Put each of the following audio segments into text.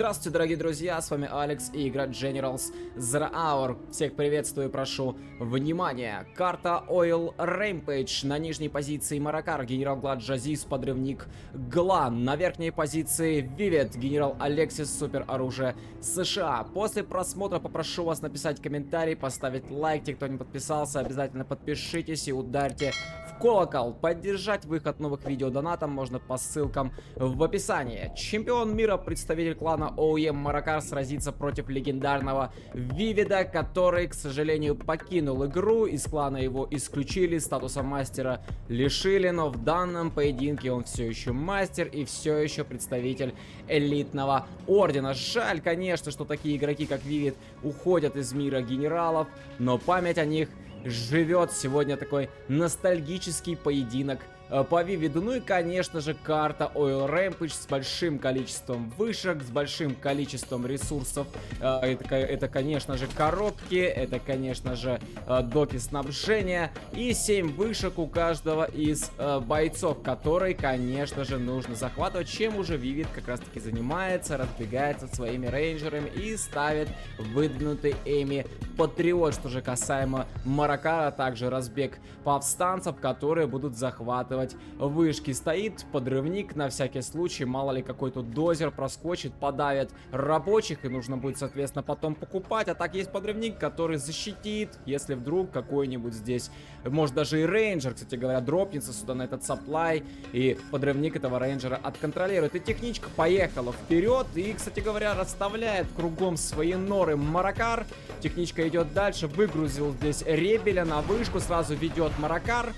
Здравствуйте, дорогие друзья, с вами Алекс и игра Generals Zero Hour. Всех приветствую и прошу внимания. Карта Oil Rampage. На нижней позиции Маракар, генерал Глад Жазис, подрывник Глан. На верхней позиции Vivid, генерал Алексис, супероружие США. После просмотра попрошу вас написать комментарий, поставить лайк. Те, кто не подписался, обязательно подпишитесь и ударьте в колокол. Поддержать выход новых видео донатом можно по ссылкам в описании. Чемпион мира, представитель клана OEM Маракар, сразится против легендарного Вивида, который, к сожалению, покинул игру. Из клана его исключили, статуса мастера лишили, но в данном поединке он все еще мастер и все еще представитель элитного ордена. Жаль, конечно, что такие игроки, как Вивид, уходят из мира генералов, но память о них живет. Сегодня такой ностальгический поединок по Вивиду. Ну и, конечно же, карта Oil Rampage с большим количеством вышек, с большим количеством ресурсов. Это, конечно же, коробки, это, конечно же, доки снабжения и 7 вышек у каждого из бойцов, которые, конечно же, нужно захватывать, чем уже Вивид как раз-таки занимается, разбегается своими рейнджерами и ставит выдвинутый Эми Патриот. Что же касаемо Маракара, также разбег повстанцев, которые будут захватывать вышки. Стоит подрывник на всякий случай, мало ли какой-то дозер проскочит, подавит рабочих и нужно будет, соответственно, потом покупать. А так есть подрывник, который защитит, если вдруг какой-нибудь здесь, может даже и рейнджер, кстати говоря, дропнется сюда на этот сапплай, и подрывник этого рейнджера отконтролирует. И техничка поехала вперед и, кстати говоря, расставляет кругом свои норы Маракар. Техничка идет дальше, выгрузил здесь Ребеля на вышку, сразу ведет Маракар.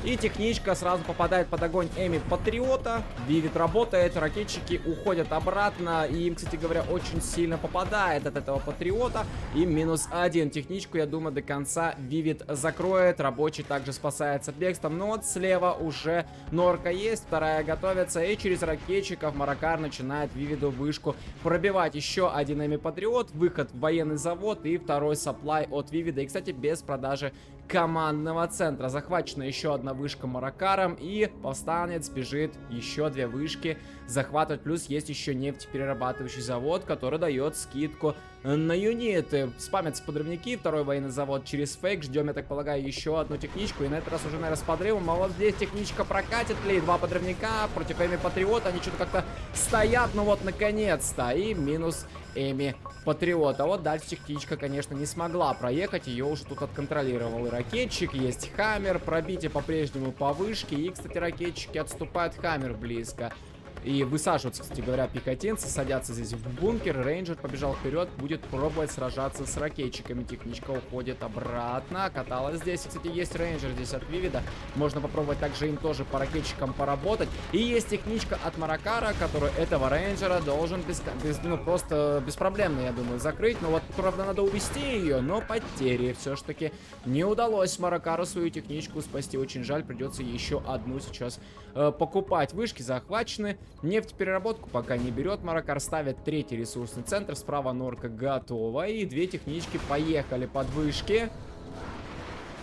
И техничка сразу попадает под огонь Эми Патриота. Вивид работает, ракетчики уходят обратно. И им, кстати говоря, очень сильно попадает от этого Патриота. И -1. Техничку, я думаю, до конца Вивид закроет. Рабочий также спасается бегством. Но вот слева уже норка есть, вторая готовится. И через ракетчиков Маракар начинает Вивиду вышку пробивать. Еще один Эми Патриот, выход в военный завод и второй сапплай от Вивида. И, кстати, без продажи командного центра. Захвачена еще одна вышка Маракаром, и повстанец бежит еще 2 вышки захватывать. Плюс есть еще нефтеперерабатывающий завод, который дает скидку на юниты. Спамятся подрывники, второй военный завод через фейк. Ждем, я так полагаю, еще одну техничку. И на этот раз уже, наверное, с подрывом. А вот здесь техничка прокатит ли? 2 подрывника против Эми Патриота. Они что-то как-то стоят, ну вот, наконец-то. И минус Эми Патриота. Вот дальше техничка, конечно, не смогла проехать. Ее уже тут отконтролировал и ракетчик. Есть Хаммер. Пробитие по-прежнему по вышке. И, кстати, ракетчики отступают. Хаммер близко. И высаживаются, кстати говоря, пехотинцы, садятся здесь в бункер. Рейнджер побежал вперед, будет пробовать сражаться с ракетчиками. Техничка уходит обратно. Каталась здесь. Кстати, есть рейнджер здесь от Вивида. Можно попробовать также им тоже по ракетчикам поработать. И есть техничка от Маракара, который этого рейнджера должен просто беспроблемно, я думаю, закрыть. Но вот, правда, надо увести ее, но потери все-таки не удалось Маракару свою техничку спасти. Очень жаль, придется еще одну сейчас покупать. Вышки захвачены. Нефтепереработку пока не берет Маракар, ставит 3-й ресурсный центр, справа норка готова, и 2 технички поехали под вышки.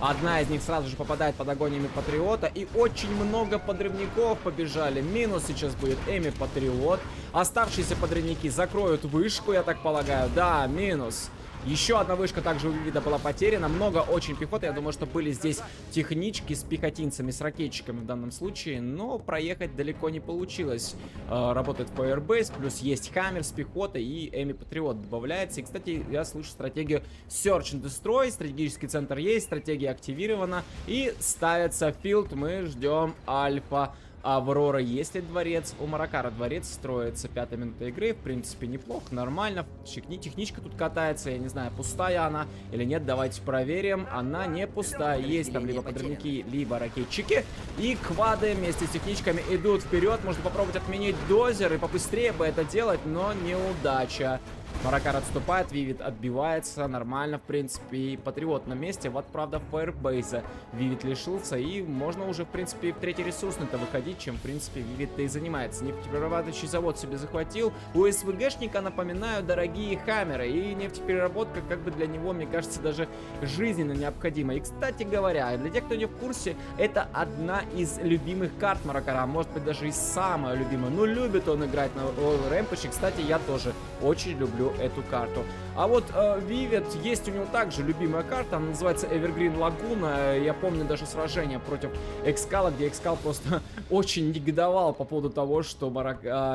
Одна из них сразу же попадает под огонь Эми Патриота, и очень много подрывников побежали. Минус сейчас будет Эми Патриот. Оставшиеся подрывники закроют вышку, я так полагаю. Да, минус. Еще одна вышка также у Вивида была потеряна. Много очень пехоты. Я думаю, что были здесь технички с пехотинцами, с ракетчиками в данном случае. Но проехать далеко не получилось. Работает Firebase. Плюс есть Хаммер с пехотой. И Эми Патриот добавляется. И, кстати, я слышу стратегию Search and Destroy. Стратегический центр есть. Стратегия активирована. И ставится филд. Мы ждем Альфа Аврора. Есть ли дворец? У Маракара дворец строится. 5-я минута игры. В принципе, неплохо, нормально. Техничка тут катается. Я не знаю, пустая она или нет. Давайте проверим. Она не пустая. Есть там либо подрывники, либо ракетчики. И квады вместе с техничками идут вперед. Можно попробовать отменить дозер и побыстрее бы это делать, но неудача. Маракар отступает, Вивид отбивается, нормально, в принципе, и Патриот на месте. Вот, правда, Фаербейза Вивид лишился, и можно уже, в принципе, в третий ресурсный-то выходить, чем, в принципе, Вивид-то и занимается. Нефтеперерабатывающий завод себе захватил. У СВГшника, напоминаю, дорогие хаммеры, и нефтепереработка, как бы для него, мне кажется, даже жизненно необходима. И, кстати говоря, для тех, кто не в курсе, это одна из любимых карт Маракара, а может быть, даже и самая любимая. Ну, любит он играть на Oil Rampage, и, кстати, я тоже очень люблю эту карту. А вот Вивид, есть у него также любимая карта, она называется Evergreen Laguna. Я помню даже сражение против Экскала, где Экскал просто очень негодовал по поводу того, что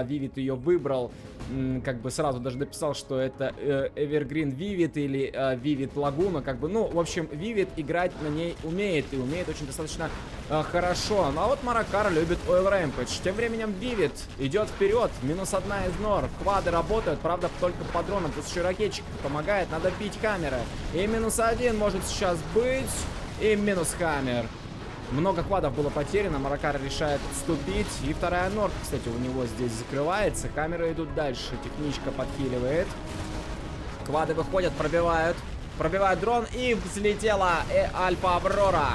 Вивид ее выбрал. Как бы сразу даже написал, что это Evergreen Vivid или Vivid Laguna, как бы, ну, в общем, Vivid играть на ней умеет, и умеет очень достаточно хорошо. Ну, а вот Маракар любит Oil Rampage. Тем временем Vivid идет вперед, минус одна из нор, квады работают, правда, только по дронам, тут еще ракетчик помогает, надо бить камеры. И минус один может сейчас быть, и минус хаммер. Много квадов было потеряно, Маракар решает отступить. И вторая норка, кстати, у него здесь закрывается. Камеры идут дальше, техничка подхиливает. Квады выходят, пробивают. Пробивают дрон, и взлетела Альфа Аврора.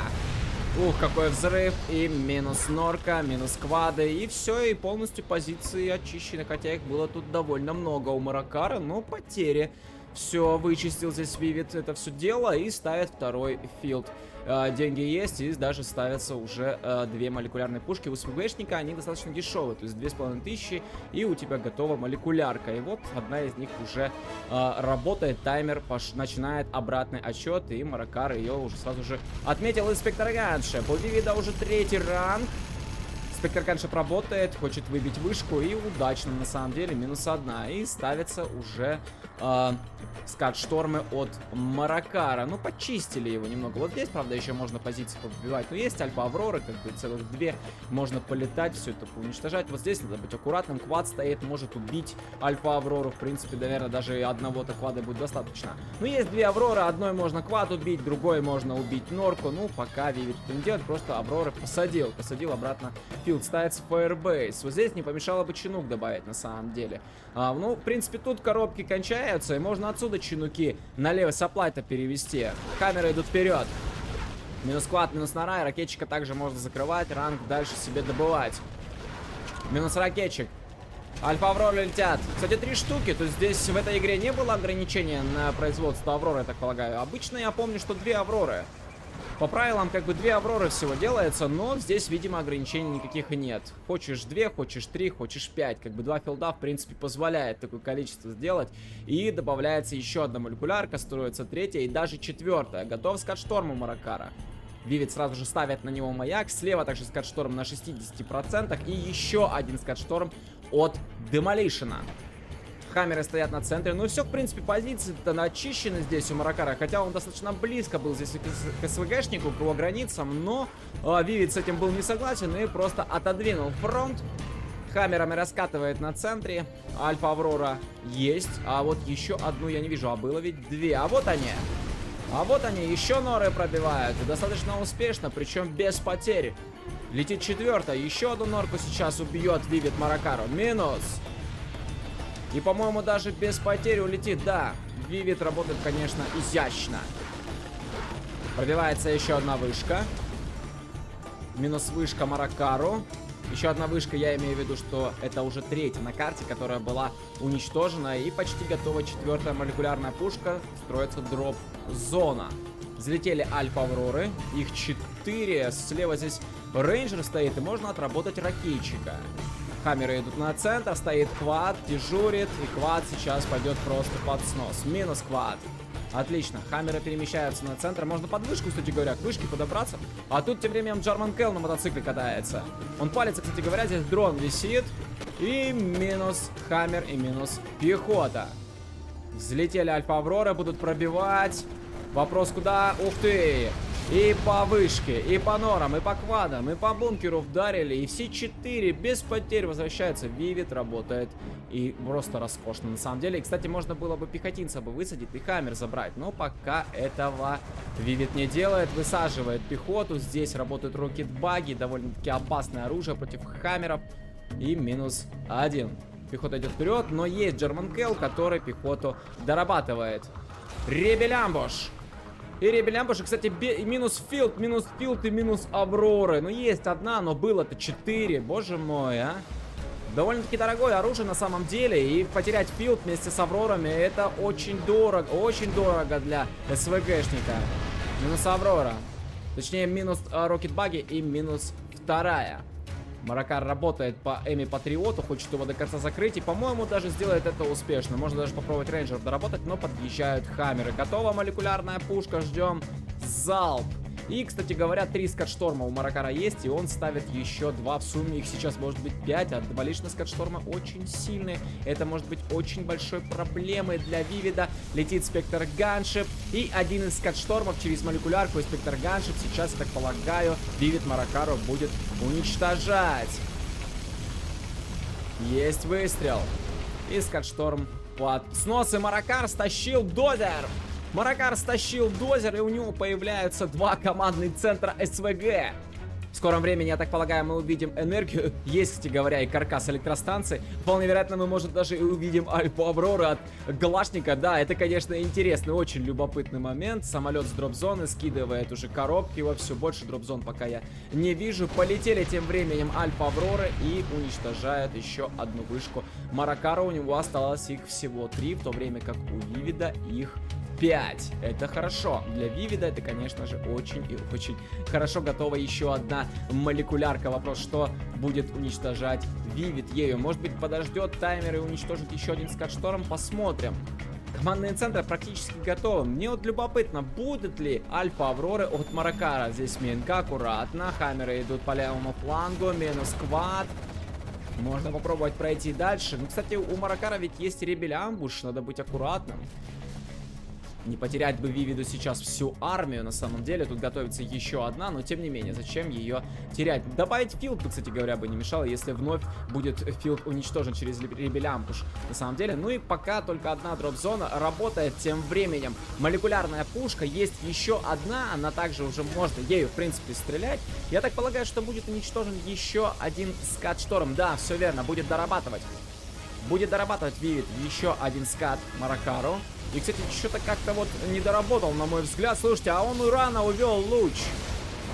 Ух, какой взрыв. И минус норка, минус квады. И все, и полностью позиции очищены. Хотя их было тут довольно много у Маракара, но потери. Все, вычистил здесь Вивид это все дело и ставит второй филд. Деньги есть, и даже ставятся уже две молекулярные пушки. У СВГшника они достаточно дешевые, то есть 2500, и у тебя готова молекулярка. И вот одна из них уже работает, таймер начинает обратный отсчет, и Маракар ее уже сразу же отметил. Инспектор Ганшеп. У Вивида уже третий ранг. Инспектор Ганшеп работает, хочет выбить вышку, и удачно на самом деле, минус одна. И ставится уже скат-штормы от Маракара. Ну, почистили его немного. Вот здесь, правда, еще можно позиции побивать. Но есть Альфа Аврора, как бы целых две. Можно полетать, все это уничтожать. Вот здесь надо быть аккуратным. Квад стоит, может убить Альфа Аврору. В принципе, наверное, даже одного-то квада будет достаточно. Ну, есть две Авроры. Одной можно квад убить, другой можно убить норку. Ну, пока Вивид это не делает, просто Авроры посадил. Посадил обратно филд. Ставится Firebase. Вот здесь не помешало бы чинук добавить, на самом деле. Ну, в принципе, тут коробки кончаются, и можно отсюда чинуки на левый саплай-то перевести. Камеры идут вперед. Минус квад, минус нора, и ракетчика также можно закрывать, ранг дальше себе добывать. Минус ракетчик. Альфа Авроры летят. Кстати, 3 штуки. То есть здесь в этой игре не было ограничения на производство Авроры, я так полагаю. Обычно я помню, что 2 Авроры. По правилам, как бы 2 Авроры всего делается, но здесь, видимо, ограничений никаких и нет. Хочешь 2, хочешь 3, хочешь 5. Как бы 2 филда, в принципе, позволяет такое количество сделать. И добавляется еще одна молекулярка, строится 3-я и даже 4-я. Готов скат-шторм у Маракара. Вивид сразу же ставит на него маяк. Слева также скат-шторм на 60%. И еще один скат-шторм от Демолишена. Камеры стоят на центре. Ну все, в принципе, позиции-то очищены здесь у Маракара. Хотя он достаточно близко был здесь к СВГшнику, к его границам. Но Вивид с этим был не согласен и просто отодвинул фронт. Камерами раскатывает на центре. Альфа Аврора есть. А вот еще одну я не вижу. А было ведь 2. А вот они. А вот они. Еще норы пробивают. И достаточно успешно. Причем без потерь. Летит 4-я. Еще одну норку сейчас убьет Вивид Маракару. Минус. И, по-моему, даже без потери улетит. Да, Вивид работает, конечно, изящно. Пробивается еще одна вышка. Минус вышка Маракару. Еще одна вышка, я имею в виду, что это уже 3-я на карте, которая была уничтожена. И почти готова 4-я молекулярная пушка. Строится дроп-зона. Взлетели Альфа Авроры. Их 4. Слева здесь рейнджер стоит, и можно отработать ракетчика. Камеры идут на центр, стоит квад, дежурит, и квад сейчас пойдет просто под снос. Минус квад. Отлично, хаммеры перемещаются на центр. Можно под вышку, кстати говоря, к вышке подобраться. А тут тем временем Джарман Келл на мотоцикле катается. Он палится, кстати говоря, здесь дрон висит. И минус хаммер, и минус пехота. Взлетели Альфа Аврора, будут пробивать. Вопрос куда? Ух ты! И по вышке, и по норам, и по квадам, и по бункеру вдарили. И все 4 без потерь возвращаются. Вивид работает. И просто роскошно на самом деле. И, кстати, можно было бы пехотинца бы высадить и хаммер забрать. Но пока этого Вивид не делает. Высаживает пехоту. Здесь работают рокет-баги. Довольно-таки опасное оружие против хаммеров. И минус 1. Пехота идет вперед, но есть Джерман Келл, который пехоту дорабатывает. Ребель Амбуш. И Ребель Амбуш, кстати, минус Филд и минус Авроры. Ну, есть одна, но было-то 4. Боже мой, а. Довольно-таки дорогое оружие на самом деле. И потерять Филд вместе с Аврорами, это очень дорого. Очень дорого для СВГшника. Минус Аврора. Точнее, минус Рокетбаги и минус вторая. Маракар работает по Эми Патриоту, хочет его до конца закрыть. И, по-моему, даже сделает это успешно. Можно даже попробовать рейнджеров доработать, но подъезжают хаммеры. Готова молекулярная пушка, ждем залп. И, кстати говоря, 3 скатшторма у Маракара есть, и он ставит еще 2. В сумме их сейчас может быть 5, а 2 лишних скатшторма очень сильные. Это может быть очень большой проблемой для Вивида. Летит Спектр Ганшип, и один из скатштормов через молекулярку и Спектр Ганшип сейчас, я так полагаю, Вивид Маракару будет уничтожать. Есть выстрел. И скатшторм под снос, и Маракар стащил дозер. Маракар стащил дозер, и у него появляются 2 командных центра СВГ. В скором времени, я так полагаю, мы увидим энергию. Есть, кстати говоря, и каркас электростанции. Вполне вероятно, мы, может, даже и увидим Альфу Авроры от Галашника. Да, это, конечно, интересный, очень любопытный момент. Самолет с дроп-зоны скидывает уже коробки. Его все больше дроп-зон пока я не вижу. Полетели тем временем Альфа Авроры и уничтожают еще одну вышку Маракара. У него осталось их всего 3, в то время как у Вивида их 5. Это хорошо. Для Вивида это, конечно же, очень и очень хорошо. Готова еще одна молекулярка. Вопрос, что будет уничтожать Вивид ею. Может быть, подождет таймер и уничтожит еще один скатшторм? Посмотрим. Командные центры практически готовы. Мне вот любопытно, будут ли Альфа Авроры от Маракара. Здесь Минка аккуратно. Хаммеры идут по левому флангу. Минус квад. Можно попробовать пройти дальше. Ну, кстати, у Маракара ведь есть Ребель Амбуш. Надо быть аккуратным. Не потерять бы Вивиду сейчас всю армию, на самом деле. Тут готовится еще одна, но тем не менее, зачем ее терять? Добавить Филд, кстати говоря, бы не мешало, если вновь будет Филд уничтожен через Ребель Амбуш, на самом деле. Ну и пока только одна дроп-зона работает тем временем. Молекулярная пушка, есть еще одна, она также уже можно ею, в принципе, стрелять. Я так полагаю, что будет уничтожен еще один скат-шторм. Да, все верно, будет дорабатывать. Будет дорабатывать Вивид еще один скат Маракару. И, кстати, что-то как-то вот не доработал, на мой взгляд. Слушайте, а он рано увел луч.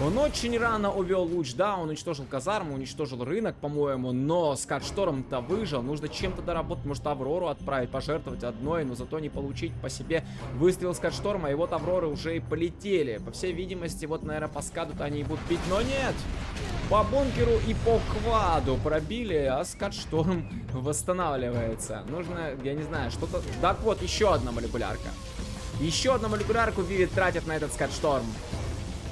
Он очень рано увел луч. Да, он уничтожил казарму, уничтожил рынок, по-моему. Но скат-шторм-то выжил. Нужно чем-то доработать. Может, Аврору отправить, пожертвовать одной, но зато не получить по себе выстрел скат-шторма. И вот Авроры уже и полетели. По всей видимости, вот, наверное, по скаду-то они и будут пить. Но нет! По бункеру и по кваду пробили, а скат-шторм восстанавливается. Нужно, я не знаю, что-то... Так вот, еще одна молекулярка. Еще одну молекулярку Вивид тратит на этот скат-шторм.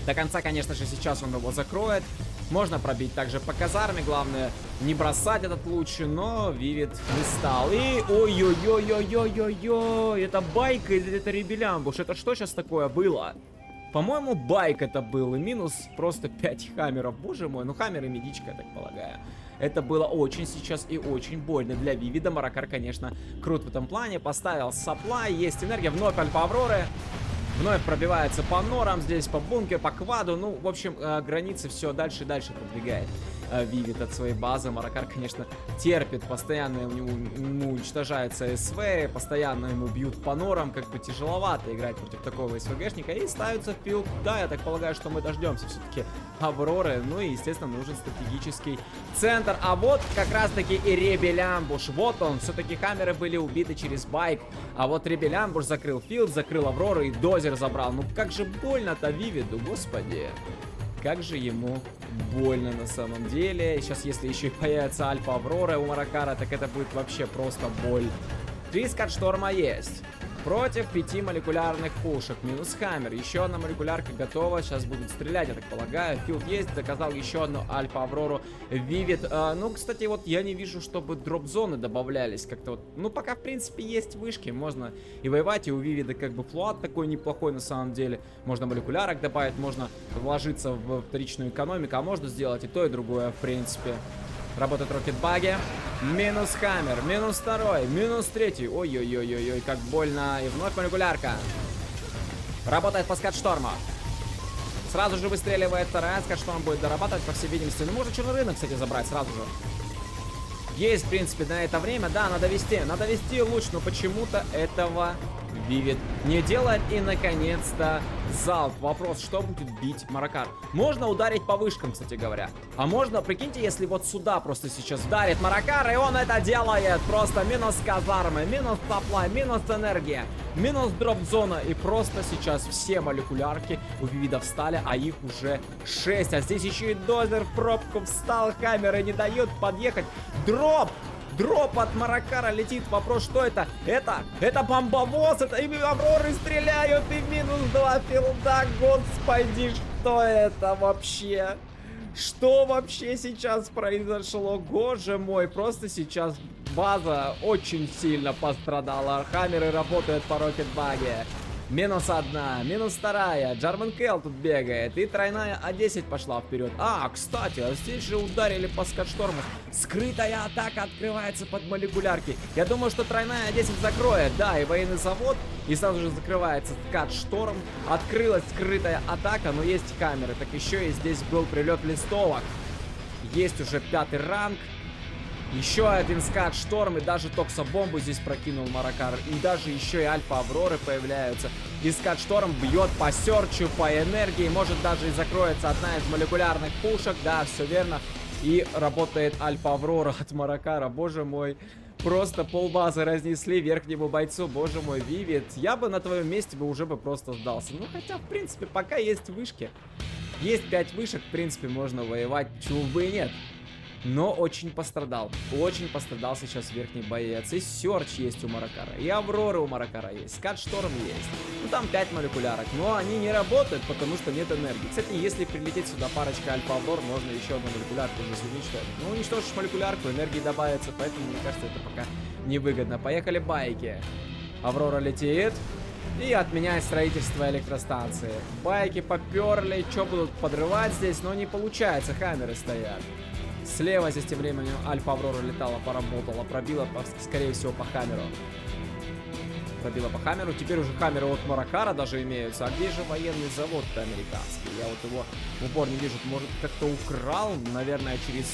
До конца, конечно же, сейчас он его закроет. Можно пробить также по казарме. Главное, не бросать этот луч, но Вивид не стал. И... Ой-ой-ой-ой-ой-ой-ой. Это байк или это Ребель Амбуш? Это что сейчас такое было? По-моему, байк это был. И минус просто 5 хаммеров. Боже мой, ну хаммер и медичка, я так полагаю. Это было очень сейчас и очень больно для Вивида. Маракар, конечно, крут в этом плане. Поставил сапплай, есть энергия. Вновь Альфа Авроры. Вновь пробивается по норам здесь, по бункеру, по кваду. Ну, в общем, границы все дальше и дальше продвигает Вивид от своей базы. Маракар, конечно, терпит. Постоянно ему уничтожается СВ. Постоянно ему бьют по норам. Как бы тяжеловато играть против такого СВГшника. И ставится Филд. Да, я так полагаю, что мы дождемся все-таки Авроры. Ну и, естественно, нужен стратегический центр. А вот как раз-таки и Ребель Амбуш. Вот он. Все-таки хаммеры были убиты через байк. А вот Ребель Амбуш закрыл Филд, закрыл Аврору и дозер забрал. Ну как же больно-то Вивиду, господи. Как же ему больно на самом деле. Сейчас, если еще и появится Альфа Аврора у Маракара, так это будет вообще просто боль. 3 скат-шторма есть. Против 5 молекулярных пушек. Минус хаммер. Еще одна молекулярка готова. Сейчас будут стрелять, я так полагаю. Филд есть. Заказал еще одну Альфа Аврору. Вивид. Ну, кстати, вот я не вижу, чтобы дроп-зоны добавлялись. Как-то вот. Ну, пока, в принципе, есть вышки. Можно и воевать. И у Вивида как бы флот такой неплохой на самом деле. Можно молекулярок добавить. Можно вложиться в вторичную экономику. А можно сделать и то, и другое, в принципе. Работает рокетбаги. Минус хаммер. Минус второй. Минус третий. Ой-ой-ой-ой-ой, как больно. И вновь молекулярка. Работает по скат-шторму. Сразу же выстреливает вторая. Скат-шторм будет дорабатывать, по всей видимости. Ну, можно черный рынок, кстати, забрать сразу же. Есть, в принципе, на это время. Да, надо вести луч, но почему-то этого Вивид не делает. И, наконец-то, залп. Вопрос, что будет бить Маракар? Можно ударить по вышкам, кстати говоря. А можно, прикиньте, если вот сюда просто сейчас ударит Маракар, и он это делает. Просто минус казармы, минус топлай, минус энергия, минус дроп-зона. И просто сейчас все молекулярки у Вивида встали, а их уже 6. А здесь еще и дозер в пробку встал. Камеры не дают подъехать. Дроп! Дроп от Маракара летит. Вопрос, что это? Это бомбовоз, это и Авроры стреляют, и минус 2 филда. Господи, что это вообще? Что вообще сейчас произошло? Боже мой, просто сейчас база очень сильно пострадала. Хаммеры работают по рокетбаге. Минус 1, минус 2. Джарман Келл тут бегает. И тройная А10 пошла вперед. А, кстати, а здесь же ударили по скатшторму. Скрытая атака открывается под молекулярки. Я думаю, что тройная А10 закроет. Да, и военный завод. И сразу же закрывается скатшторм. Открылась скрытая атака, но есть камеры. Так еще и здесь был прилет листовок. Есть уже 5-й ранг. Еще один скат-шторм, и даже токсобомбу здесь прокинул Маракар. И даже еще и альфа-авроры появляются. И скат-шторм бьет по серчу, по энергии. Может даже и закроется одна из молекулярных пушек. Да, все верно. И работает альфа-аврора от Маракара. Боже мой. Просто полбазы разнесли верхнему бойцу. Боже мой, Вивид. Я бы на твоем месте бы уже бы просто сдался. Ну, хотя, в принципе, пока есть вышки. Есть 5 вышек, в принципе, можно воевать. Почему бы и нет? Но очень пострадал. Очень пострадал сейчас верхний боец. И Серч есть у Маракара. И Аврора у Маракара есть. Скат-шторм есть. Ну там 5 молекулярок. Но они не работают, потому что нет энергии. Кстати, если прилететь сюда парочка альфа-аврор, можно еще одну молекулярку здесь уничтожить. Ну, уничтожишь молекулярку, энергии добавится. Поэтому, мне кажется, это пока невыгодно. Поехали байки. Аврора летит. И отменяет строительство электростанции. Байки поперли. Что будут подрывать здесь? Но не получается. Хаммеры стоят. Слева здесь тем временем альфа-аврора летала, поработала, пробила, скорее всего, по хаммеру. Пробила по хаммеру. Теперь уже хаммеры от Маракара даже имеются. А где же военный завод-то американский? Я вот его в упор не вижу. Может, как-то украл, наверное, через...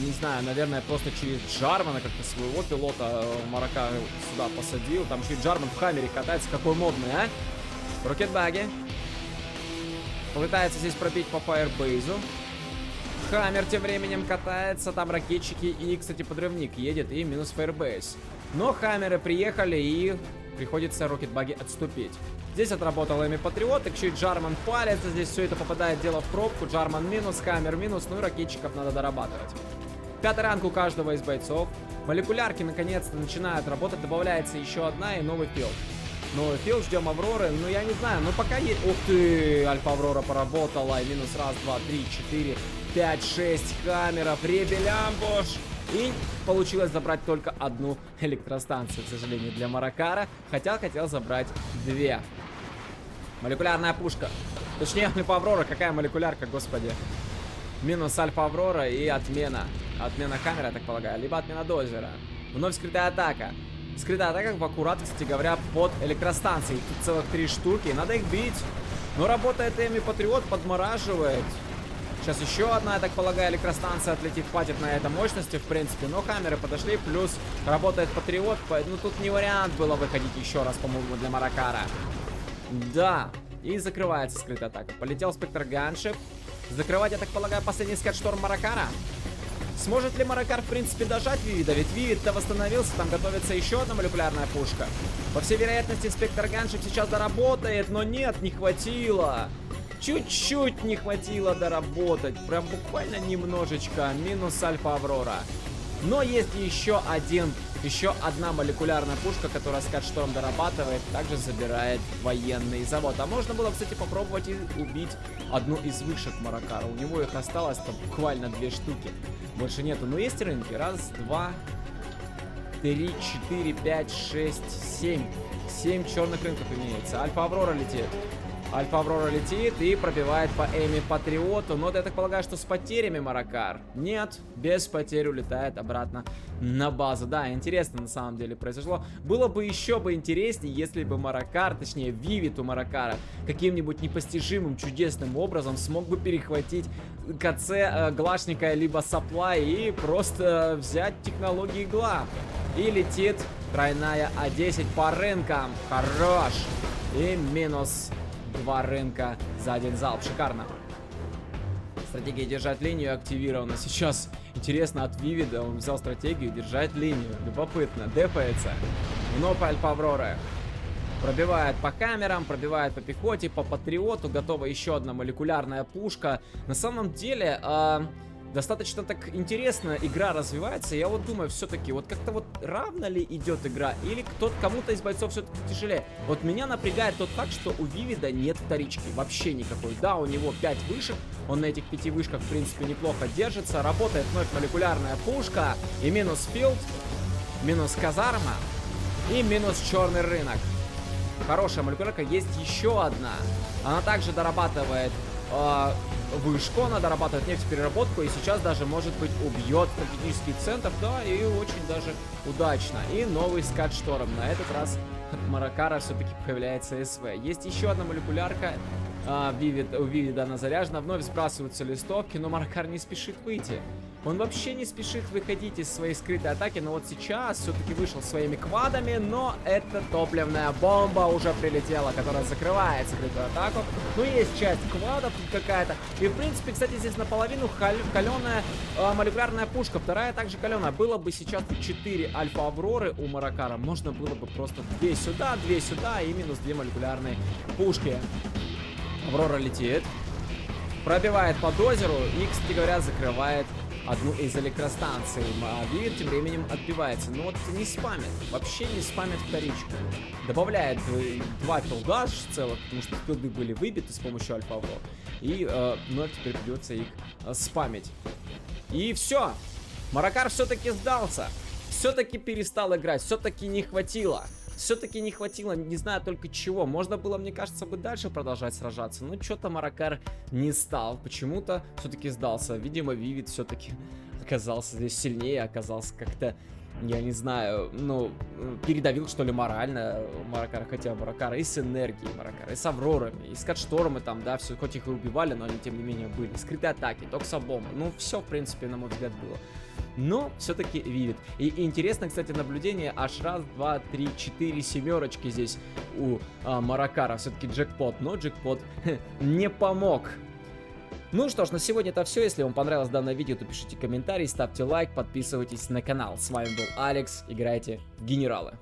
Не знаю, наверное, просто через Джармана как-то своего пилота Маракара сюда посадил. Там еще и Джарман в хаммере катается. Какой модный, а? Рокетбаги. Попытается здесь пробить по фаербейзу. Хаммер тем временем катается, там ракетчики и, кстати, подрывник едет и минус фаербейс. Но хаммеры приехали и приходится рокетбаги отступить. Здесь отработал ими Патриот, еще и Джарман палится, здесь все это попадает дело в пробку. Джарман минус, хаммер минус, ну и ракетчиков надо дорабатывать. 5-й ранг у каждого из бойцов. Молекулярки наконец-то начинают работать, добавляется еще одна и новый филд. Новый филд, ждем Авроры, ну я не знаю, ну пока есть... Ух ты, Альфа-Аврора поработала, и минус 1, 2, 3, 4... 5-6 камеров, ребель амбуш. И получилось забрать только одну электростанцию, к сожалению, для Маракара. Хотя хотел забрать 2. Молекулярная пушка. Точнее, Альфа-Аврора. Какая молекулярка, господи. Минус Альфа-Аврора и отмена. Отмена камеры, я так полагаю. Либо отмена дозера. Вновь скрытая атака. Скрытая атака в аккурат, кстати говоря, под электростанцией. Тут целых 3 штуки. Надо их бить. Но работает Эми Патриот, подмораживает. Сейчас еще одна, я так полагаю, электростанция отлетит, хватит на это мощности, в принципе. Но камеры подошли, плюс работает Патриот. Ну, тут не вариант было выходить еще раз, по-моему, для Маракара. Да, и закрывается скрытая атака. Полетел Спектр Ганшип. Закрывать, я так полагаю, последний скат-шторм Маракара. Сможет ли Маракар, в принципе, дожать Вивида? Ведь Вивид-то восстановился, там готовится еще одна молекулярная пушка. По всей вероятности, Спектр Ганшип сейчас доработает, но нет, не хватило. Чуть-чуть не хватило доработать. Прям буквально немножечко. Минус Альфа-Аврора. Но есть еще одна молекулярная пушка, которая скат-шторм дорабатывает. Также забирает военный завод. А можно было, кстати, попробовать и убить одну из вышек Маракара. У него их осталось там буквально 2 штуки. Больше нету. Но есть рынки. 1, 2, 3, 4, 5, 6, 7. 7 черных рынков имеется. Альфа-Аврора летит. Альфа Аврора летит и пробивает по Эми Патриоту. Но я так полагаю, что с потерями Маракар. Нет, без потерь улетает обратно на базу. Да, интересно на самом деле произошло. Было бы еще бы интереснее, если бы Маракар, точнее Вивид у Маракара, каким-нибудь непостижимым, чудесным образом смог бы перехватить КЦ Глашника либо Саплай и просто взять технологии Гла. И летит тройная А10 по рынкам. Хорош. И минус 2 рынка за один залп. Шикарно. Стратегия держать линию активирована. Сейчас интересно от Вивида. Он взял стратегию держать линию. Любопытно. Дефается. Вновь Альфа Аврора. Пробивает по камерам, пробивает по пехоте, по Патриоту. Готова еще одна молекулярная пушка. На самом деле... достаточно так интересно игра развивается. Я вот думаю, все-таки, вот как-то вот равно ли идет игра, или кому-то из бойцов все-таки тяжелее. Вот меня напрягает тот факт, что у Вивида нет вторички, вообще никакой. Да, у него 5 вышек, он на этих 5 вышках, в принципе, неплохо держится. Работает вновь молекулярная пушка, и минус филд, минус казарма, и минус черный рынок. Хорошая молекулярка, есть еще одна. Она также дорабатывает... вышку, она дорабатывает нефтепереработку и сейчас даже, может быть, убьет стратегический центр, да, и очень даже удачно. И новый скат-шторм. На этот раз от Маракара все-таки появляется СВ. Есть еще одна молекулярка. У Вивида она заряжена. Вновь сбрасываются листовки, но Маракар не спешит выйти. Он вообще не спешит выходить из своей скрытой атаки, но вот сейчас все-таки вышел своими квадами, но это топливная бомба уже прилетела, которая закрывает скрытую атаку. Ну, есть часть квадов тут какая-то. И, в принципе, кстати, здесь наполовину каленая молекулярная пушка, вторая также каленая. Было бы сейчас 4 Альфа Авроры у Маракара, можно было бы просто 2 сюда и минус 2 молекулярные пушки. Аврора летит, пробивает по дозеру и, кстати говоря, закрывает одну из электростанций. А Вивид тем временем отбивается. Но вот не спамит. Вообще не спамит вторичку. Добавляет 2 филда целых, потому что филды были выбиты с помощью Альфа Аврор. И вновь теперь придется их спамить. И все. Маракар все-таки сдался. Все-таки перестал играть. Все-таки не хватило. Все-таки не хватило, не знаю только чего. Можно было, мне кажется, бы дальше продолжать сражаться. Но что-то Маракар не стал. Почему-то все-таки сдался. Видимо, Вивид все-таки оказался здесь сильнее. Оказался как-то, я не знаю, ну, передавил, что ли, морально Маракара. Хотя Маракара и с энергией Маракара, и с Аврорами, и с Катштормы там, да, все, хоть их и убивали, но они, тем не менее, были. Скрытые атаки, токсобомбы. Ну, все, в принципе, на мой взгляд, было. Но все-таки Вивид. И интересно, кстати, наблюдение. Аж раз, два, три, 4 семерочки здесь у Маракара. Все-таки джекпот. Но джекпот не помог. Ну что ж, на сегодня это все. Если вам понравилось данное видео, то пишите комментарий, ставьте лайк, подписывайтесь на канал. С вами был Алекс. Играйте в генералы.